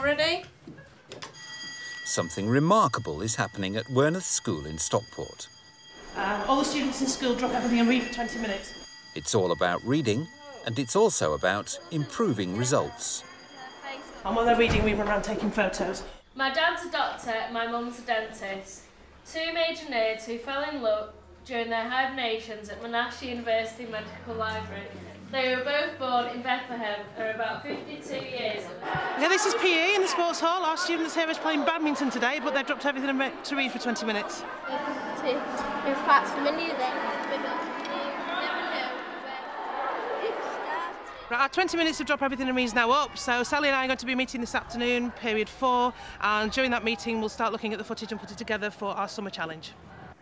Ready? Something remarkable is happening at Werneth School in Stockport. All the students in school drop everything and read for 20 minutes. It's all about reading, and it's also about improving results. And while they're reading, we run around taking photos. My dad's a doctor, my mum's a dentist. Two major nerds who fell in love during their hibernations at Monash University Medical Library. They were both born in Bethlehem, are about 52 years old. Yeah, this is PE in the sports hall. Our students here is playing badminton today, but they've dropped everything to read for 20 minutes. In fact, familiar then, we never know where it started. Right, our 20 minutes of Drop Everything and Read's now up, so Sally and I are going to be meeting this afternoon, period 4, and during that meeting we'll start looking at the footage and put it together for our summer challenge.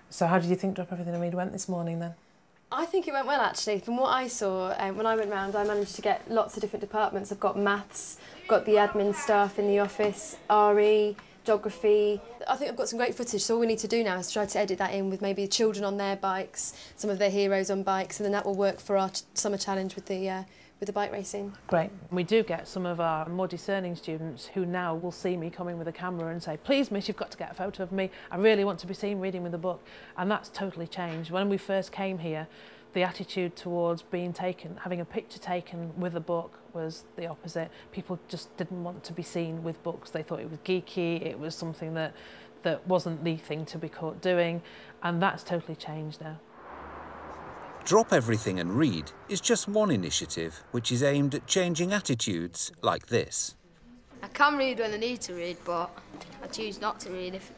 So how did you think Drop Everything and Read went this morning then? I think it went well actually. From what I saw, when I went round, I managed to get lots of different departments. I've got maths, got the admin staff in the office, RE, geography. I think I've got some great footage, so all we need to do now is try to edit that in with maybe children on their bikes, some of their heroes on bikes, and then that will work for our summer challenge with the bike racing. Great. We do get some of our more discerning students who now will see me coming with a camera and say, please miss, you've got to get a photo of me. I really want to be seen reading with a book. And that's totally changed. When we first came here, the attitude towards being taken, having a picture taken with a book was the opposite. People just didn't want to be seen with books. They thought it was geeky, it was something that wasn't the thing to be caught doing, and that's totally changed now. Drop Everything and Read is just one initiative which is aimed at changing attitudes like this. I can read when I need to read, but I choose not to read. If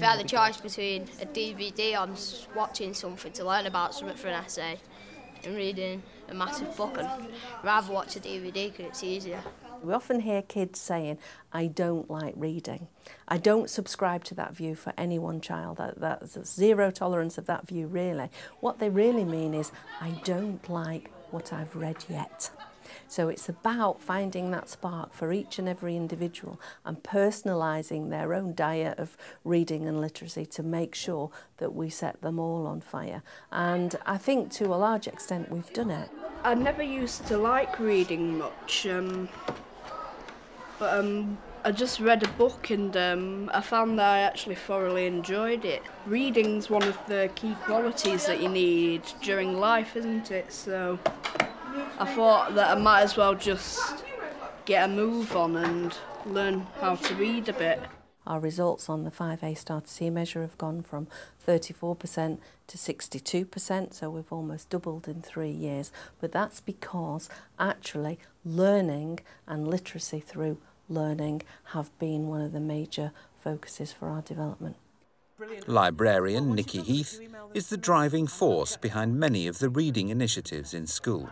I had a choice between a DVD on watching something to learn about something for an essay and reading a massive book, I'd rather watch a DVD because it's easier. We often hear kids saying, I don't like reading. I don't subscribe to that view for any one child. That's zero tolerance of that view, really. What they really mean is, I don't like what I've read yet. So it's about finding that spark for each and every individual and personalising their own diet of reading and literacy to make sure that we set them all on fire. And I think to a large extent we've done it. I never used to like reading much, but I just read a book and I found that I actually thoroughly enjoyed it. Reading's one of the key qualities that you need during life, isn't it? So I thought that I might as well just get a move on and learn how to read a bit. Our results on the 5A Star to C measure have gone from 34% to 62%, so we've almost doubled in 3 years. But that's because actually learning and literacy through learning have been one of the major focuses for our development. Librarian Nikki Heath is the driving force behind many of the reading initiatives in school.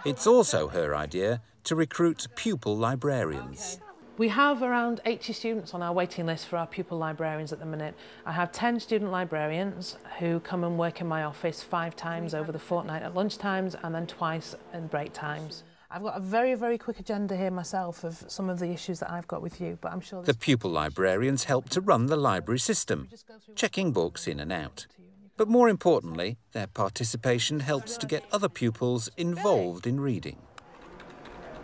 It's also her idea to recruit pupil librarians. We have around 80 students on our waiting list for our pupil librarians at the minute. I have 10 student librarians who come and work in my office 5 times over the fortnight at lunchtimes and then twice in break times. I've got a very, very quick agenda here myself of some of the issues that I've got with you, but I'm sure... The pupil librarians help to run the library system, checking books in and out. But more importantly, their participation helps to get other pupils involved in reading.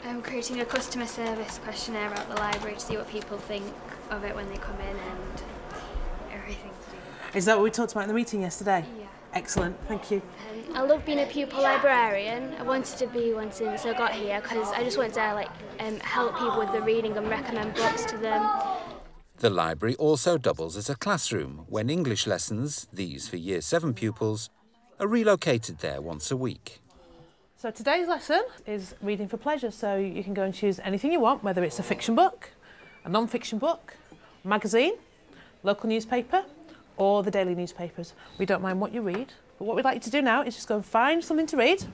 I'm creating a customer service questionnaire about the library to see what people think of it when they come in and everything to do. Is that what we talked about in the meeting yesterday? Yeah. Excellent, thank you. I love being a pupil librarian. I wanted to be one since I got here because I just wanted to help people with the reading and recommend books to them. The library also doubles as a classroom when English lessons, these for Year 7 pupils, are relocated there once a week. So today's lesson is reading for pleasure, so you can go and choose anything you want, whether it's a fiction book, a non-fiction book, magazine, local newspaper, or the daily newspapers. We don't mind what you read, but what we'd like you to do now is just go and find something to read,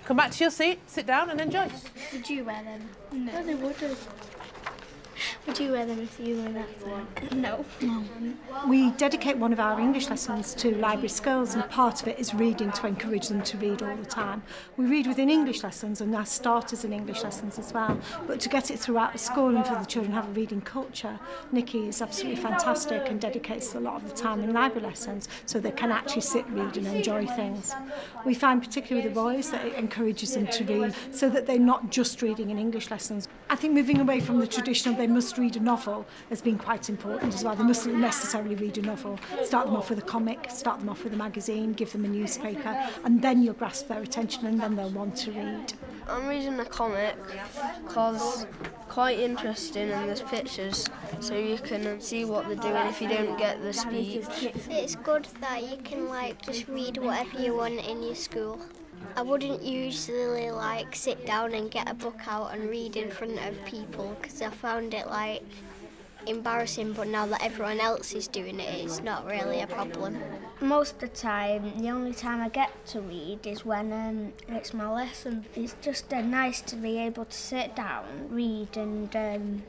come back to your seat, sit down and enjoy. Would you wear them? No, they wouldn't. Would you rather if you were that time? No. We dedicate one of our English lessons to library skills, and part of it is reading to encourage them to read all the time. We read within English lessons and as starters in English lessons as well, but to get it throughout the school and for the children to have a reading culture, Nikki is absolutely fantastic and dedicates a lot of the time in library lessons so they can actually sit, read and enjoy things. We find particularly with the boys that it encourages them to read so that they're not just reading in English lessons. I think moving away from the traditional they must read a novel has been quite important as well. They mustn't necessarily read a novel. Start them off with a comic, start them off with a magazine, give them a newspaper, and then you'll grasp their attention and then they'll want to read. I'm reading a comic because quite interesting and there's pictures so you can see what they're doing if you don't get the speech. It's good that you can just read whatever you want in your school. I wouldn't usually sit down and get a book out and read in front of people because I found it embarrassing, but now that everyone else is doing it, it's not really a problem. Most of the time, the only time I get to read is when it's my lesson. It's just nice to be able to sit down, read and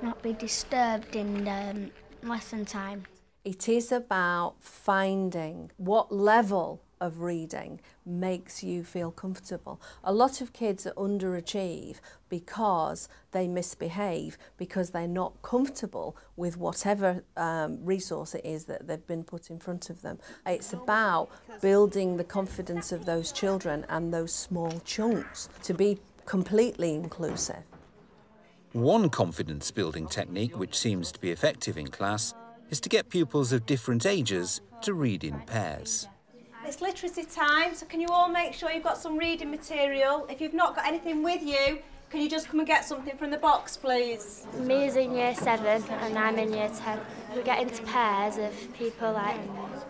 not be disturbed in lesson time. It is about finding what level of reading makes you feel comfortable. A lot of kids underachieve because they misbehave, because they're not comfortable with whatever resource it is that they've been put in front of them. It's about building the confidence of those children and those small chunks to be completely inclusive. One confidence-building technique which seems to be effective in class is to get pupils of different ages to read in pairs. It's literacy time, so can you all make sure you've got some reading material? If you've not got anything with you, can you just come and get something from the box, please? Me is in year 7 and I'm in year 10. We get into pairs of people,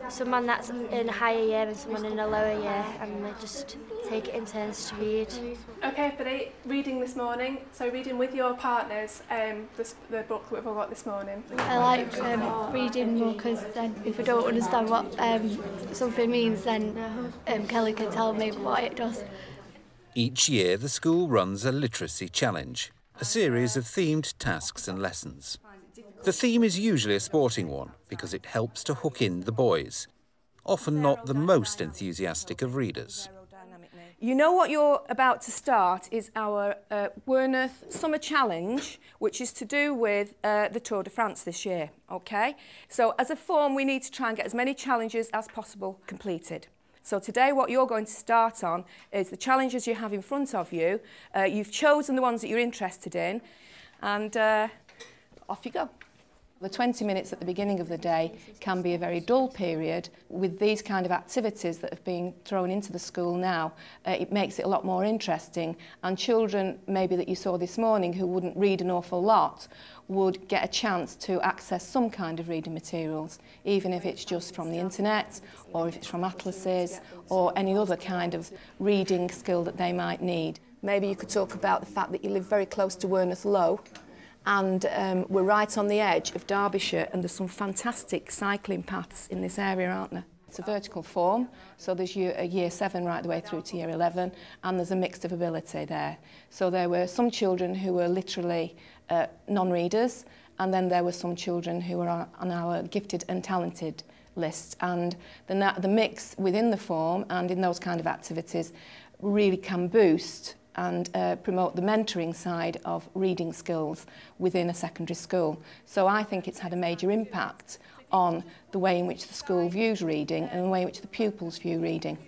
someone that's in a higher year and someone in a lower year, and we just take it in turns to read. Okay, everybody, reading this morning. So reading with your partners, the book that we've all got this morning. I like reading more because then if I don't understand what something means, then Kelly can tell me what it does. Each year, the school runs a literacy challenge, a series of themed tasks and lessons. The theme is usually a sporting one because it helps to hook in the boys, often not the most enthusiastic of readers. You know what you're about to start is our Werneth Summer Challenge, which is to do with the Tour de France this year, OK? So as a form, we need to try and get as many challenges as possible completed. So today what you're going to start on is the challenges you have in front of you. You've chosen the ones that you're interested in, and off you go. The 20 minutes at the beginning of the day can be a very dull period. With these kind of activities that have been thrown into the school now, it makes it a lot more interesting, and children maybe that you saw this morning who wouldn't read an awful lot would get a chance to access some kind of reading materials, even if it's just from the internet or if it's from atlases or any other kind of reading skill that they might need. Maybe you could talk about the fact that you live very close to Werneth Low, and we're right on the edge of Derbyshire, and there's some fantastic cycling paths in this area, aren't there? It's a vertical form, so there's year 7 right the way through to year 11, and there's a mix of ability there. So there were some children who were literally non-readers, and then there were some children who were on our gifted and talented list, and the mix within the form and in those kind of activities really can boost and promote the mentoring side of reading skills within a secondary school. So I think it's had a major impact on the way in which the school views reading and the way in which the pupils view reading.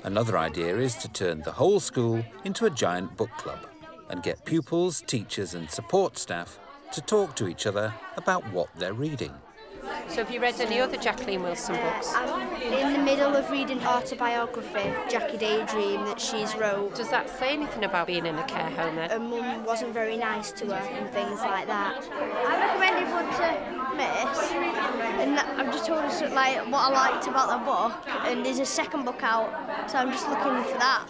Another idea is to turn the whole school into a giant book club and get pupils, teachers and support staff to talk to each other about what they're reading. So have you read any other Jacqueline Wilson books? I'm in the middle of reading autobiography, Jackie Daydream, that she's wrote. Does that say anything about being in a care home then? Her mum wasn't very nice to her and things like that. I recommended one to Miss, and I've just told her what I liked about the book, and there's a second book out, so I'm just looking for that.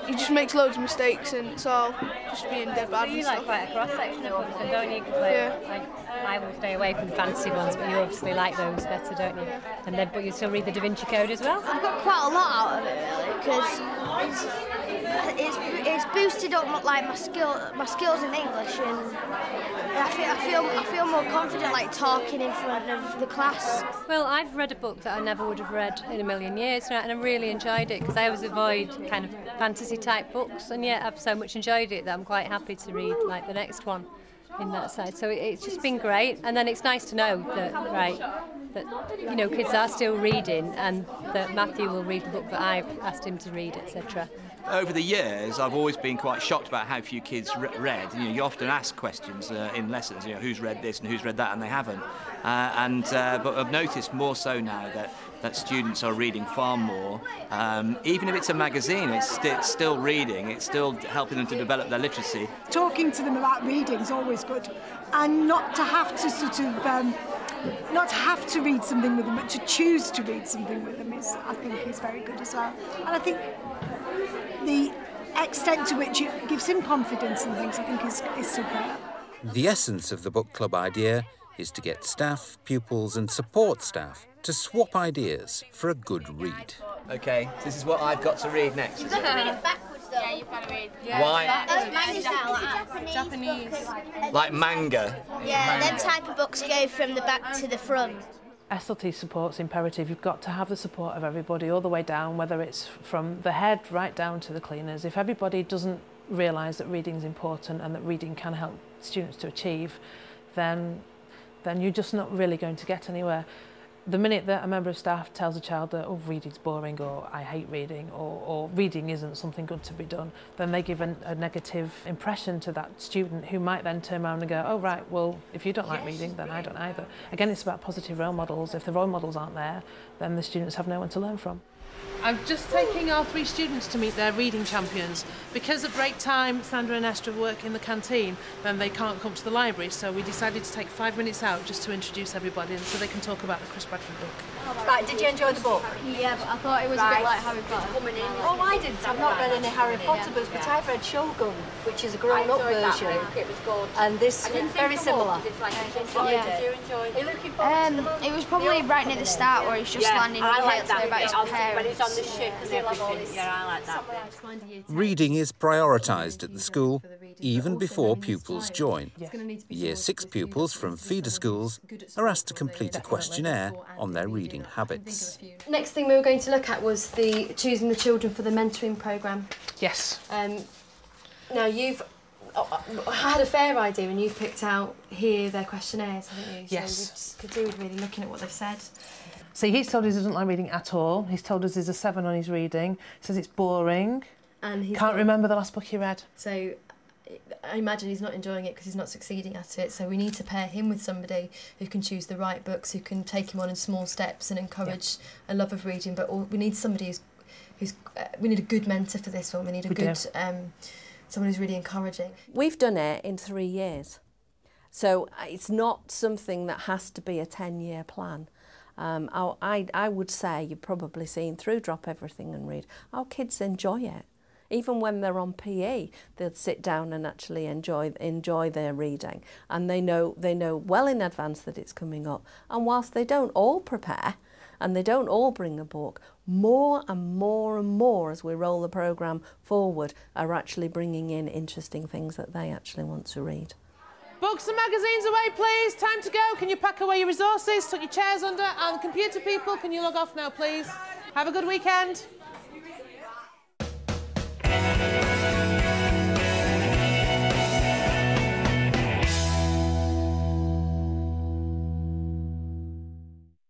He just makes loads of mistakes and it's all just being dead bad. So you like quite a cross-section of books, don't you? Yeah. I will stay away from fancy ones, but you obviously like those better, don't you? And then, but you still read the Da Vinci Code as well? I've got quite a lot out of it, really, because it's boosted up like my skills in English, and I feel more confident like talking in front of the class. Well, I've read a book that I never would have read in a million years, and I really enjoyed it because I always avoid kind of fantasy type books, and yet I've so much enjoyed it that I'm quite happy to read like the next one in that side. So it's just been great, and then it's nice to know that you know, kids are still reading, and that Matthew will read the book that I've asked him to read, etc. Over the years, I've always been quite shocked about how few kids read. You know, you often ask questions in lessons, you know, who's read this and who's read that, and they haven't. But I've noticed more so now that students are reading far more. Even if it's a magazine, it's still reading, it's still helping them to develop their literacy. Talking to them about reading is always good, and not to have to sort of not to have to read something with them, but to choose to read something with them I think is very good as well. And I think the extent to which it gives him confidence and things, I think is super. The essence of the book club idea is to get staff, pupils and support staff to swap ideas for a good read. OK, so this is what I've got to read next. You've got to read it backwards though. Yeah, you've got to read. Yeah. Why? Japanese. Like manga? Yeah, them type of books go from the back to the front. SLT support's imperative. You've got to have the support of everybody all the way down, whether it's from the head right down to the cleaners. If everybody doesn't realise that reading is important and that reading can help students to achieve, then you're just not really going to get anywhere. The minute that a member of staff tells a child that, oh, reading's boring, or I hate reading, or reading isn't something good to be done, then they give a negative impression to that student, who might then turn around and go, oh, right, well, if you don't like reading, then I don't either. Again, it's about positive role models. If the role models aren't there, then the students have no one to learn from. I'm just taking our 3 students to meet their reading champions. Because at break time, Sandra and Esther work in the canteen, then they can't come to the library, so we decided to take 5 minutes out just to introduce everybody and so they can talk about the Chris Bradford book. Right, did you enjoy the book? Yeah, but I thought it was a bit like Harry Potter. Oh, I didn't. I've not read any Harry Potter books, but I've read Shogun, which is a grown-up version. It was gorgeous. And this is very similar. Did you enjoy it? It was probably right near the start where he's just landing quietly about his parents. When he's on the ship and everything. Yeah, I like that. Reading is prioritised at the school, even before pupils join. Year 6 pupils from feeder schools are asked to complete a questionnaire on their reading habits. Next thing we were going to look at was choosing the children for the mentoring programme. Yes. Now you've had a fair idea and you've picked out here their questionnaires, haven't you? Yes. So we just could do with really looking at what they've said. See, he's told us he doesn't like reading at all. He's told us there's a 7 on his reading. Says it's boring. And he can't remember the last book he read. So I imagine he's not enjoying it because he's not succeeding at it. So we need to pair him with somebody who can choose the right books, who can take him on in small steps and encourage a love of reading. But we need somebody we need a good mentor for this one. We need a good someone who's really encouraging. We've done it in 3 years. So it's not something that has to be a 10-year plan. I would say you've probably seen through Drop Everything and Read. Our kids enjoy it. Even when they're on PE, they'll sit down and actually enjoy their reading. And they know well in advance that it's coming up. And whilst they don't all prepare and they don't all bring a book, more and more and more as we roll the programme forward are actually bringing in interesting things that they actually want to read. Books and magazines away, please. Time to go. Can you pack away your resources, tuck your chairs under, and computer people, can you log off now, please? Have a good weekend.